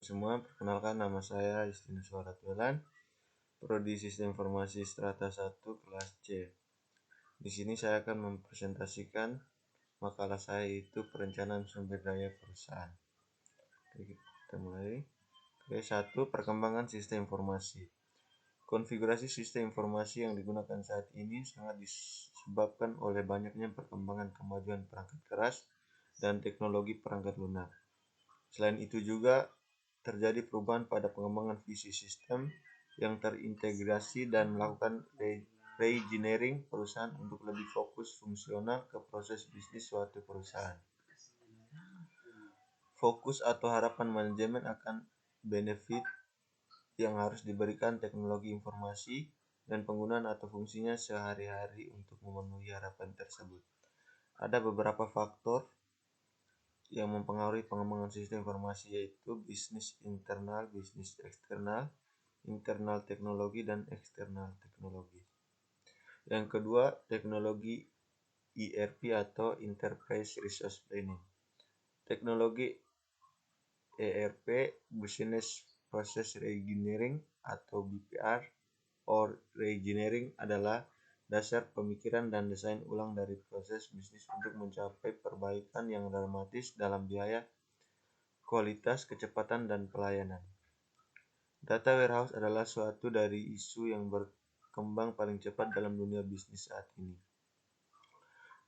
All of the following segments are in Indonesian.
Semua, perkenalkan nama saya Justinus Waratulan, Prodi Sistem Informasi Strata 1 kelas C. Di sini saya akan mempresentasikan makalah saya, yaitu perencanaan sumber daya perusahaan. Oke, kita mulai. Oke, 1. Perkembangan sistem informasi. Konfigurasi sistem informasi yang digunakan saat ini sangat disebabkan oleh banyaknya perkembangan kemajuan perangkat keras dan teknologi perangkat lunak. Selain itu juga terjadi perubahan pada pengembangan visi sistem yang terintegrasi dan melakukan re-engineering perusahaan untuk lebih fokus fungsional ke proses bisnis suatu perusahaan. Fokus atau harapan manajemen akan benefit yang harus diberikan teknologi informasi dan penggunaan atau fungsinya sehari-hari untuk memenuhi harapan tersebut. Ada beberapa faktor yang mempengaruhi pengembangan sistem informasi, yaitu bisnis internal, bisnis eksternal, internal teknologi, dan eksternal teknologi. Yang kedua, teknologi ERP atau Enterprise Resource Planning. Teknologi ERP, Business Process Reengineering atau BPR or Reengineering, adalah dasar pemikiran dan desain ulang dari proses bisnis untuk mencapai perbaikan yang dramatis dalam biaya, kualitas, kecepatan, dan pelayanan. Data warehouse adalah suatu dari isu yang berkembang paling cepat dalam dunia bisnis saat ini.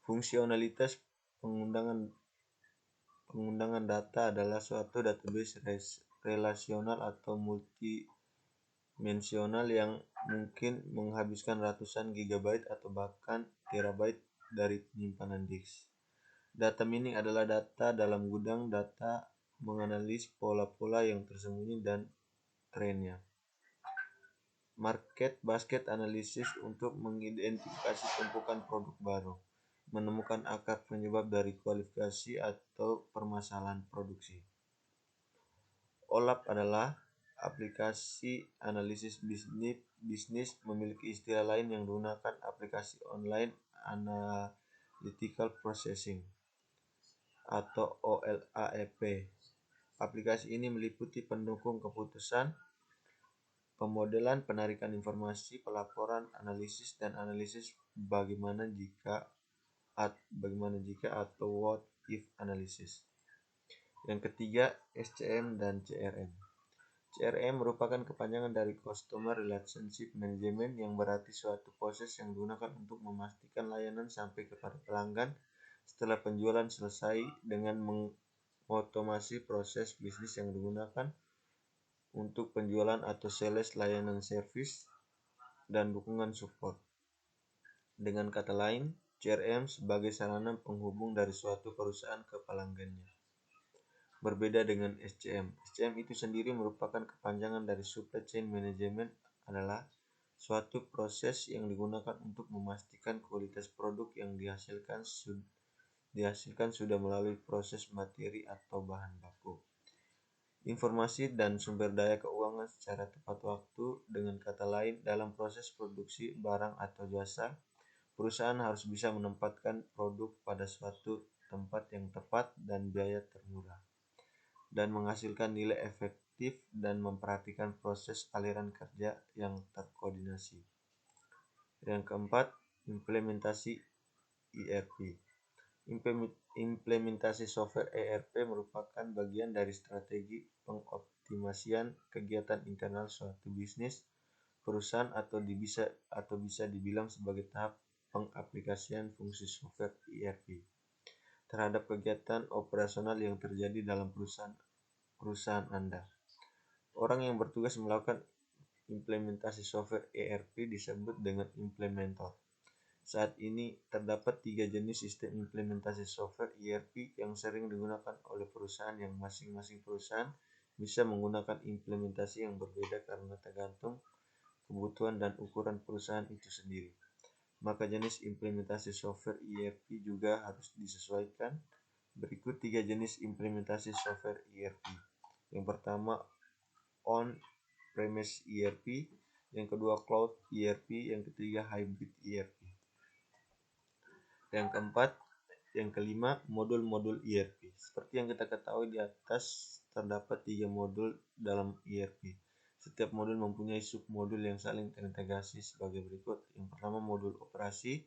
Fungsionalitas pengundangan data adalah suatu database relasional atau multidimensional yang mungkin menghabiskan ratusan gigabyte atau bahkan terabyte dari penyimpanan disk. Data mining adalah data dalam gudang data, menganalisis pola-pola yang tersembunyi dan trennya. Market basket analysis untuk mengidentifikasi tumpukan produk baru, menemukan akar penyebab dari kualifikasi atau permasalahan produksi. OLAP adalah aplikasi analisis bisnis, memiliki istilah lain yang digunakan aplikasi online analytical processing atau OLAP. Aplikasi ini meliputi pendukung keputusan, pemodelan, penarikan informasi, pelaporan, analisis, dan analisis bagaimana jika atau what if analisis. Yang ketiga, SCM dan CRM. CRM merupakan kepanjangan dari Customer Relationship Management, yang berarti suatu proses yang digunakan untuk memastikan layanan sampai kepada pelanggan setelah penjualan selesai dengan mengotomasi proses bisnis yang digunakan untuk penjualan atau sales, layanan servis, dan dukungan support. Dengan kata lain, CRM sebagai sarana penghubung dari suatu perusahaan ke pelanggannya. Berbeda dengan SCM. SCM itu sendiri merupakan kepanjangan dari Supply Chain Management, adalah suatu proses yang digunakan untuk memastikan kualitas produk yang dihasilkan sudah melalui proses materi atau bahan baku. Informasi dan sumber daya keuangan secara tepat waktu. Dengan kata lain, dalam proses produksi barang atau jasa, perusahaan harus bisa menempatkan produk pada suatu tempat yang tepat dan biaya termurah, dan menghasilkan nilai efektif dan memperhatikan proses aliran kerja yang terkoordinasi. Yang keempat, implementasi ERP. Implementasi software ERP merupakan bagian dari strategi pengoptimasian kegiatan internal suatu bisnis, perusahaan, atau bisa dibilang sebagai tahap pengaplikasian fungsi software ERP terhadap kegiatan operasional yang terjadi dalam perusahaan Anda. Orang yang bertugas melakukan implementasi software ERP disebut dengan implementer. Saat ini terdapat 3 jenis sistem implementasi software ERP yang sering digunakan oleh perusahaan, yang masing-masing perusahaan bisa menggunakan implementasi yang berbeda karena tergantung kebutuhan dan ukuran perusahaan itu sendiri. Maka jenis implementasi software ERP juga harus disesuaikan. Berikut 3 jenis implementasi software ERP. Yang pertama, on-premise ERP, yang kedua cloud ERP, yang ketiga hybrid ERP. Yang keempat, Yang kelima, modul-modul ERP. Seperti yang kita ketahui di atas, terdapat 3 modul dalam ERP. Setiap modul mempunyai submodul yang saling terintegrasi sebagai berikut. Yang pertama, modul operasi.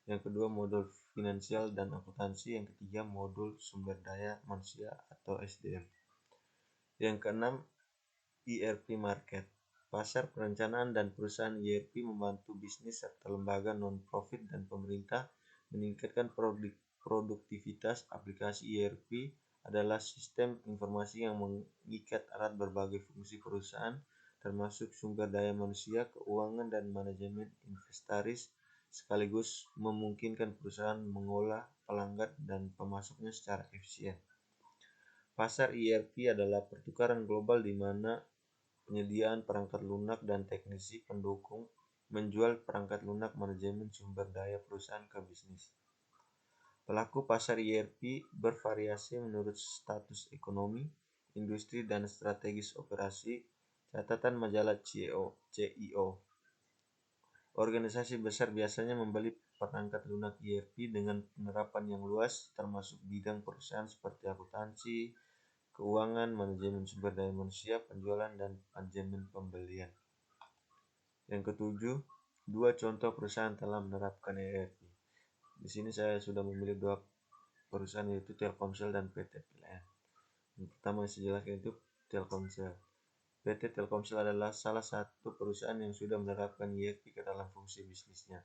Yang kedua, modul finansial dan akuntansi. Yang ketiga, modul sumber daya manusia atau SDM. Yang keenam, ERP market. Pasar perencanaan dan perusahaan ERP membantu bisnis serta lembaga non-profit dan pemerintah meningkatkan produktivitas. Aplikasi ERP adalah sistem informasi yang mengikat erat berbagai fungsi perusahaan, termasuk sumber daya manusia, keuangan, dan manajemen inventaris, sekaligus memungkinkan perusahaan mengolah pelanggan dan pemasoknya secara efisien. Pasar ERP adalah pertukaran global di mana penyediaan perangkat lunak dan teknisi pendukung menjual perangkat lunak manajemen sumber daya perusahaan ke bisnis. Pelaku pasar ERP bervariasi menurut status ekonomi, industri, dan strategis operasi. Catatan majalah CIO. Organisasi besar biasanya membeli perangkat lunak ERP dengan penerapan yang luas, termasuk bidang perusahaan seperti akuntansi, keuangan, manajemen sumber daya manusia, penjualan, dan manajemen pembelian. Yang ketujuh, 2 contoh perusahaan telah menerapkan ERP. Di sini saya sudah memilih 2 perusahaan, yaitu Telkomsel dan PT PLN. Yang pertama yang saya jelaskan itu Telkomsel. PT Telkomsel adalah salah satu perusahaan yang sudah menerapkan ERP ke dalam fungsi bisnisnya,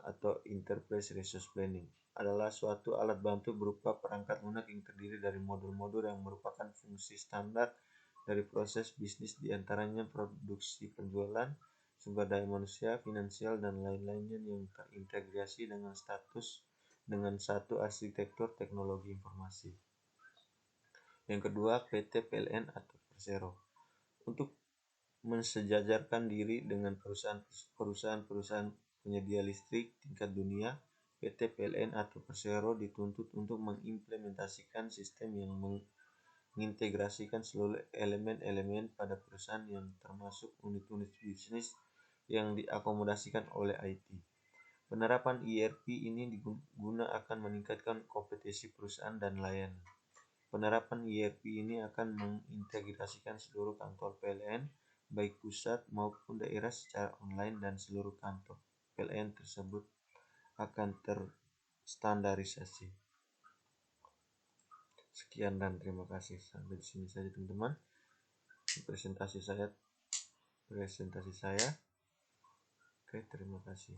atau Enterprise Resource Planning. Adalah suatu alat bantu berupa perangkat lunak yang terdiri dari modul-modul yang merupakan fungsi standar dari proses bisnis, diantaranya produksi, penjualan, sumber daya manusia, finansial, dan lain-lainnya yang terintegrasi dengan satu arsitektur teknologi informasi. Yang kedua, PT PLN atau Persero. Untuk mensejajarkan diri dengan perusahaan-perusahaan penyedia listrik tingkat dunia, PT PLN atau Persero dituntut untuk mengimplementasikan sistem yang mengintegrasikan seluruh elemen-elemen pada perusahaan yang termasuk unit-unit bisnis yang diakomodasikan oleh IT. Penerapan ERP ini guna akan meningkatkan kompetensi perusahaan dan layanan. Penerapan ERP ini akan mengintegrasikan seluruh kantor PLN, baik pusat maupun daerah secara online, dan seluruh kantor PLN tersebut akan terstandarisasi. Sekian dan terima kasih. Sampai di sini saja teman-teman presentasi saya. Oke, terima kasih.